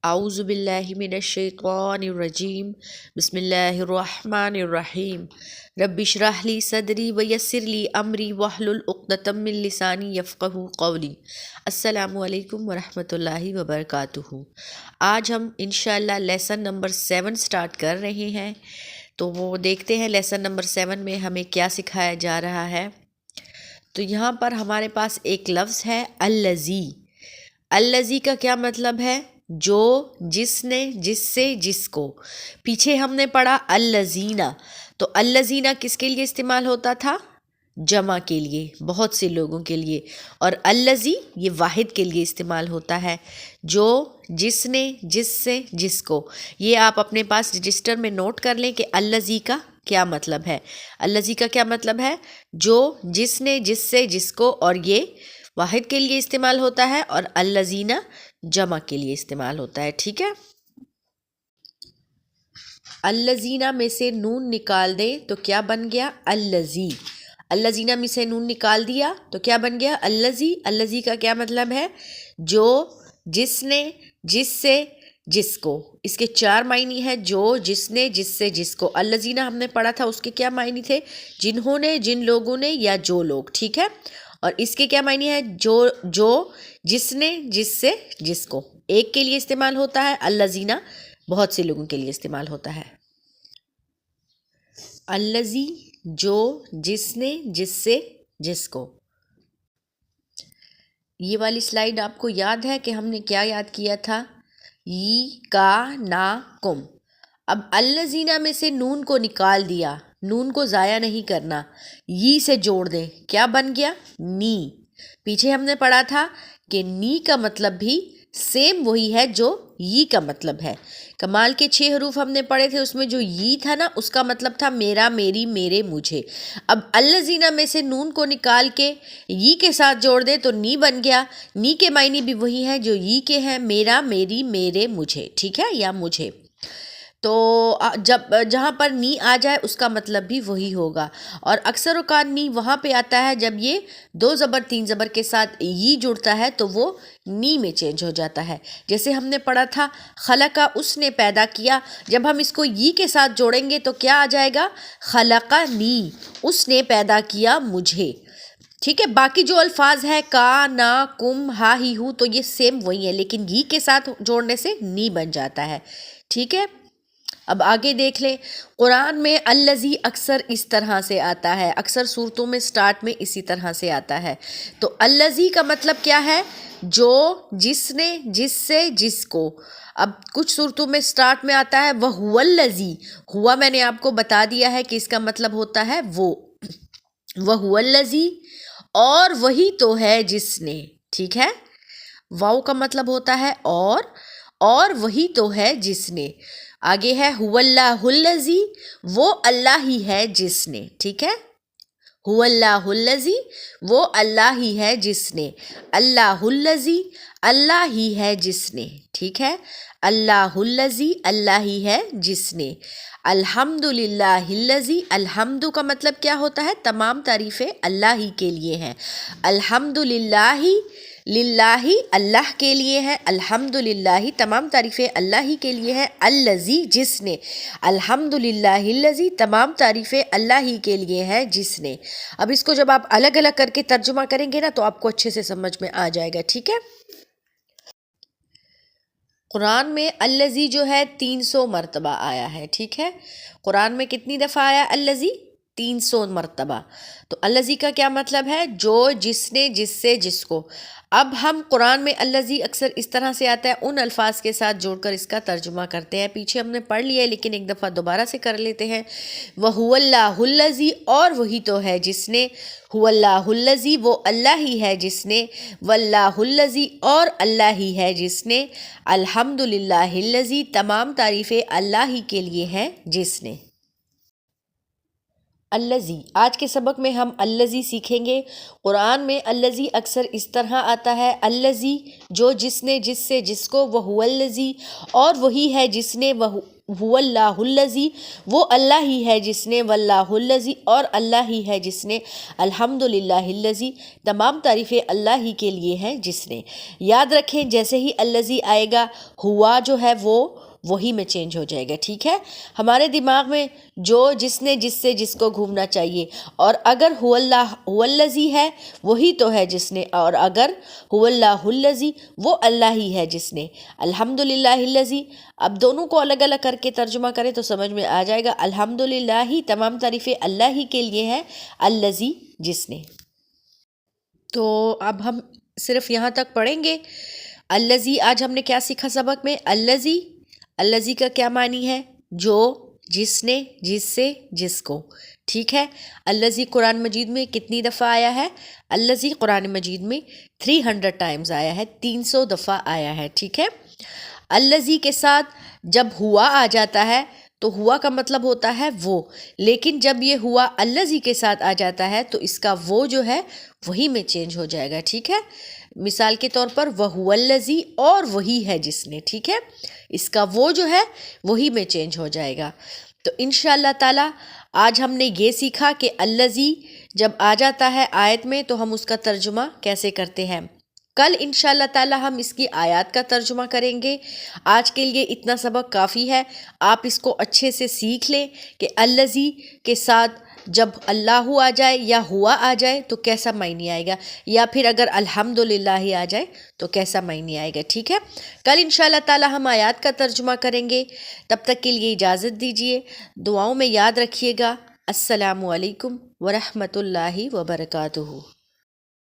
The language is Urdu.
اعوذ باللہ من الشیطان الرجیم بسم اللہ الرحمن الرحیم رب اشرح لی صدری ویسر لی امری واحلل عقدۃ من لسانی یفقہوا قولی۔ السلام علیکم ورحمۃ اللہ وبرکاتہ۔ آج ہم انشاءاللہ لیسن نمبر 7 سٹارٹ کر رہے ہیں، تو وہ دیکھتے ہیں لیسن نمبر 7 میں ہمیں کیا سکھایا جا رہا ہے۔ تو یہاں پر ہمارے پاس ایک لفظ ہے الذی۔ الذی کا کیا مطلب ہے؟ جو، جس نے، جس سے، جس کو۔ پیچھے ہم نے پڑھا الذین، تو الذین کس کے لیے استعمال ہوتا تھا؟ جمع کے لیے، بہت سے لوگوں کے لیے۔ اور الذی یہ واحد کے لیے استعمال ہوتا ہے، جو، جس نے، جس سے، جس کو۔ یہ آپ اپنے پاس رجسٹر میں نوٹ کر لیں کہ الذی کا کیا مطلب ہے۔ الذی کا کیا مطلب ہے؟ جو، جس نے، جس سے، جس کو، اور یہ واحد کے لیے استعمال ہوتا ہے، اور الذین جمع کے لیے استعمال ہوتا ہے، ٹھیک ہے۔ الذین میں سے نون نکال دیں تو کیا بن گیا؟ الذی۔ الذین میں سے نون نکال دیا تو کیا بن گیا؟ الذی۔ الذی کا کیا مطلب ہے؟ جو، جس نے، جس سے، جس کو۔ اس کے 4 معنی ہے، جو، جس نے، جس سے، جس کو۔ الذین ہم نے پڑھا تھا، اس کے کیا معنی تھے؟ جنہوں نے، جن لوگوں نے، یا جو لوگ، ٹھیک ہے۔ اور اس کے کیا معنی ہے؟ جو، جس نے، جس سے، جس کو۔ ایک کے لیے استعمال ہوتا ہے الذین، بہت سے لوگوں کے لیے استعمال ہوتا ہے۔ الذی، جو، جس نے، جس سے، جس کو۔ یہ والی سلائیڈ آپ کو یاد ہے کہ ہم نے کیا یاد کیا تھا؟ کا نا کم۔ اب الذین میں سے نون کو نکال دیا، نون کو ضائع نہیں کرنا، سے جوڑ دیں، کیا بن گیا؟ نی۔ پیچھے ہم نے پڑھا تھا کہ نی کا مطلب بھی سیم وہی ہے جو کا مطلب ہے۔ کمال کے 6 حروف ہم نے پڑھے تھے، اس میں جو تھا نا، اس کا مطلب تھا میرا، میری، میرے، مجھے۔ اب الذین میں سے نون کو نکال کے کے ساتھ جوڑ دیں تو نی بن گیا۔ نی کے معنی بھی وہی ہیں جو کے ہیں، میرا، میری، میرے، مجھے، ٹھیک ہے، یا مجھے۔ تو جہاں پر نی آ جائے اس کا مطلب بھی وہی ہوگا۔ اور اکثر اوقات نی وہاں پہ آتا ہے جب یہ 2 زبر 3 زبر کے ساتھ جڑتا ہے تو وہ نی میں چینج ہو جاتا ہے۔ جیسے ہم نے پڑھا تھا خلقہ، اس نے پیدا کیا، جب ہم اس کو کے ساتھ جوڑیں گے تو کیا آ جائے گا؟ خلقنی، اس نے پیدا کیا مجھے، ٹھیک ہے۔ باقی جو الفاظ ہے کا، نا، کم، ہا، ہی، ہو، تو یہ سیم وہی ہے، لیکن کے ساتھ جوڑنے سے نی بن جاتا ہے، ٹھیک ہے۔ اب آگے دیکھ لیں، قرآن میں الذی اکثر اس طرح سے آتا ہے، اکثر صورتوں میں سٹارٹ میں اسی طرح سے آتا ہے۔ تو الذی کا مطلب کیا ہے؟ جو، جس نے، جس سے، جس کو۔ اب کچھ صورتوں میں سٹارٹ میں آتا ہے وَهُوَ الَّذِي، ہوا میں نے آپ کو بتا دیا ہے کہ اس کا مطلب ہوتا ہے وہ، وَهُوَ الَّذِي، اور وہی تو ہے جس نے، ٹھیک ہے۔ واو کا مطلب ہوتا ہے اور وہی تو ہے جس نے۔ آگے ہے هُوَ اللَّهُ الَّذِي، وہ اللہ ہی ہے جس نے، ٹھیک ہے۔ هُوَ اللَّهُ الَّذِي، وہ اللہ ہی ہے جس نے۔ اللہ الَّذِي، اللہ ہی ہے جس نے، ٹھیک ہے۔ اللہ الَّذِي، اللہ ہی ہے جس نے۔ الحمد للہ الَّذِي، الحمد کا مطلب کیا ہوتا ہے؟ تمام تعریفیں اللہ ہی کے لیے ہیں۔ الحمد للہ، للہ اللہ کے لیے ہے، الحمد للہ تمام تعریفیں اللہ ہی کے لیے ہے۔ الَّذِي، جس نے۔ الحمد للہ الَّذِي، تمام تعریفیں اللہ ہی کے لیے ہے جس نے۔ اب اس کو جب آپ الگ الگ کر کے ترجمہ کریں گے نا تو آپ کو اچھے سے سمجھ میں آ جائے گا، ٹھیک ہے۔ قرآن میں الَّذِی جو ہے 300 مرتبہ آیا ہے، ٹھیک ہے۔ قرآن میں کتنی دفعہ آیا الَّذِی؟ 300 مرتبہ۔ تو الَّذِی کا کیا مطلب ہے؟ جو، جس نے، جس سے، جس کو۔ اب ہم قرآن میں الَّذِی اکثر اس طرح سے آتا ہے، ان الفاظ کے ساتھ جوڑ کر اس کا ترجمہ کرتے ہیں۔ پیچھے ہم نے پڑھ لیا ہے لیکن ایک دفعہ دوبارہ سے کر لیتے ہیں۔ وَهُوَ اللَّهُ الَّذِي، اور وہی تو ہے جس نے۔ هُوَ اللَّهُ الَّذِي، وہ اللہ ہی ہے جس نے۔ وَاللَّهُ الَّذِي، اور اللہ ہی ہے جس نے۔ الحمد للہ الَّذِي، تمام تعریفیں اللہ ہی کے لیے ہیں جس نے۔ الذی، آج کے سبق میں ہم الذی سیکھیں گے۔ قرآن میں الذی اکثر اس طرح آتا ہے، الذی جو، جس نے، جس سے، جس کو، وہو الذی اور وہی ہے جس نے، هو اللہ الذی وہ اللہ ہی ہے جس نے، واللہ الذی اور اللہ ہی ہے جس نے، الحمد للہ الذی تمام تعریفیں اللہ ہی کے لیے ہیں جس نے۔ یاد رکھیں جیسے ہی الذی آئے گا ہوا جو ہے وہ وہی میں چینج ہو جائے گا، ٹھیک ہے۔ ہمارے دماغ میں جو، جس نے، جس سے، جس کو گھومنا چاہیے، اور اگر هو اللہ هو الذی ہے وہی تو ہے جس نے، اور اگر هو اللہ الذی وہ اللہ ہی ہے جس نے۔ الحمد للہ الذی، اب دونوں کو الگ الگ کر کے ترجمہ کریں تو سمجھ میں آ جائے گا۔ الحمد للہ تمام تعریفیں اللہ ہی کے لیے ہیں، الذی جس نے۔ تو اب ہم صرف یہاں تک پڑھیں گے۔ الذی، آج ہم نے کیا سیکھا سبق میں؟ الذی، الذی کا کیا معنی ہے؟ جو، جس نے، جس سے، جس کو، ٹھیک ہے۔ الذی قرآن مجید میں کتنی دفعہ آیا ہے؟ الذی قرآن مجید میں 300 ٹائمز آیا ہے، 300 دفعہ آیا ہے، ٹھیک ہے۔ الذی کے ساتھ جب ہوا آ جاتا ہے تو ہوا کا مطلب ہوتا ہے وہ، لیکن جب یہ ہوا الذی کے ساتھ آ جاتا ہے تو اس کا وہ جو ہے وہی میں چینج ہو جائے گا، ٹھیک ہے۔ مثال کے طور پر وہو الذی اور وہی ہے جس نے، ٹھیک ہے، اس کا وہ جو ہے وہی میں چینج ہو جائے گا۔ تو انشاءاللہ تعالی آج ہم نے یہ سیکھا کہ الذی جب آ جاتا ہے آیت میں تو ہم اس کا ترجمہ کیسے کرتے ہیں۔ کل انشاءاللہ تعالی ہم اس کی آیات کا ترجمہ کریں گے۔ آج کے لیے اتنا سبق کافی ہے، آپ اس کو اچھے سے سیکھ لیں کہ الذی کے ساتھ جب اللہ آ جائے یا ہوا آ جائے تو کیسا معنی آئے گا، یا پھر اگر الحمدللہ ہی آ جائے تو کیسا معنی آئے گا، ٹھیک ہے۔ کل انشاءاللہ تعالی ہم آیات کا ترجمہ کریں گے، تب تک کے لیے اجازت دیجیے، دعاؤں میں یاد رکھیے گا۔ السلام علیکم ورحمۃ اللہ وبرکاتہ۔